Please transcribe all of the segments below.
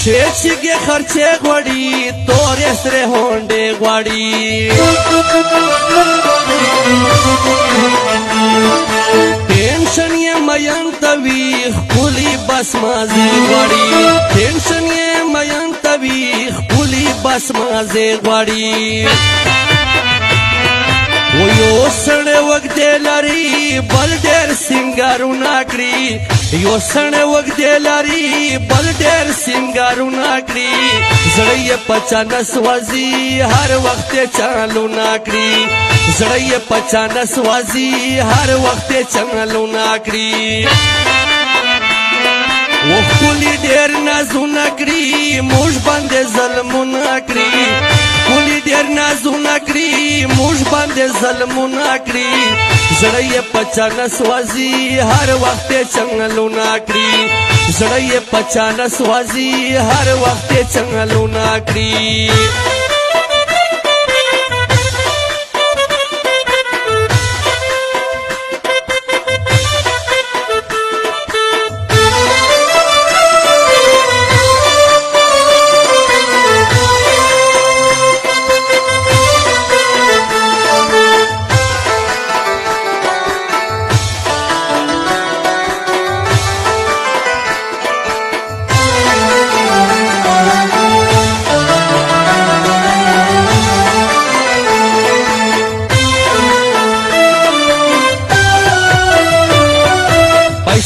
شیچگی خرچه غوڑی تور استره هونده غوڑی ٹینشن یہ مین تویخ پولی بس مازی غوڑی ٹینشن یہ مین تویخ پولی بس مازی غوڑی یو سړی وږدې لري بل ډېر سینګارونه کړي یو سړی وږدې لري بل ډېر سینګارونه کړي زړه یې په چا نه سوځي هر وخت یې چالونه کړي زړه یې په چا نه سوځي هر وخت یې چالونه کړي و ښکلي ډېر نازونه کړي موږ باندې ظلمونه کړي ښکلي ډېر نازونه کړي موږ باندې ظلمونه کړي زړه یې په چا نه سوځي هر وخت یې چنګلونه کړي زړه یې په چا نه سوځي هر وخت یې چنګلونه کړي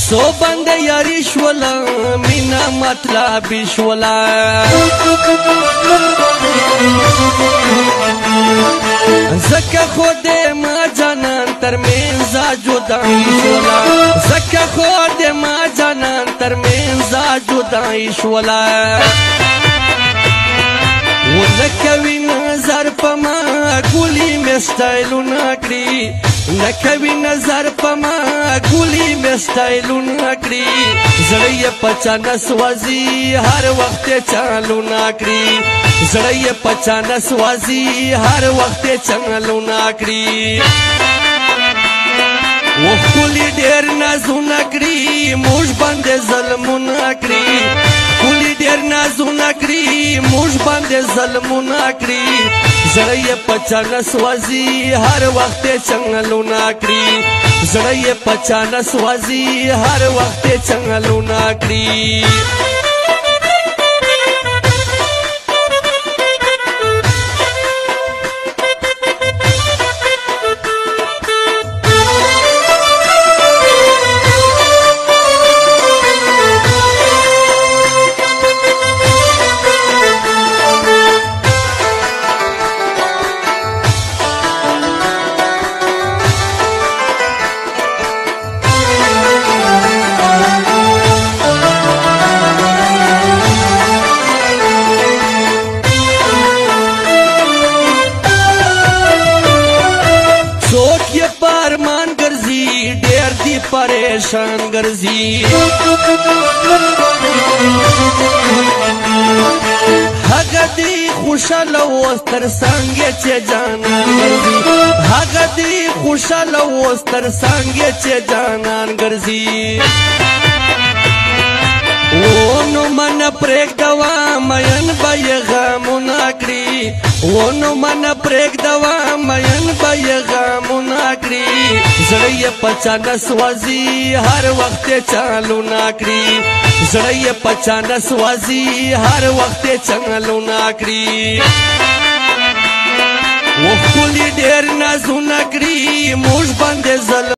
سو بند یاری شولا مینا مطلبی شولا زکا خود ما جانان ترمنزا جدائی شولا زکا خود ما جانان ترمنزا جدائی شولا ولکوی نظر پما گولی میں سٹائلو ناکری نکوی نظر پما گولی میں سٹائلو ناکری زڑی پچا نسوازی ہر وقت چالو ناکری زڑی پچا نسوازی ہر وقت چالو ناکری و ښکلي ډېر نازونه کړي موږ باندې ظلمونه کړي ښکلي ډېر نازونه کړي موږ باندې ظلمونه کړي زړه یې په چا نه سوځي هر وخت یې چنګلونه کړي زړه یې په چا نه سوځي هر وخت یې چنګلونه کړي پریشان گرزی هغه دی خوشاله اوس تر څنګه چې جانان ګرځي هغه دی خوشاله اوس تر څنګه چې جانان ګرځي ونو من پرېږدوا مین به یې غمونه کړي ونو من پرېږدوا مین به یې غمونه کړي زړه یې په چا نه سوځي هر وخت یې چالونه کړي زړه یې په چا نه سوځي هر وخت یې چالونه کړي و ښکلي ډېر نازونه کړي موږ باندې ظلم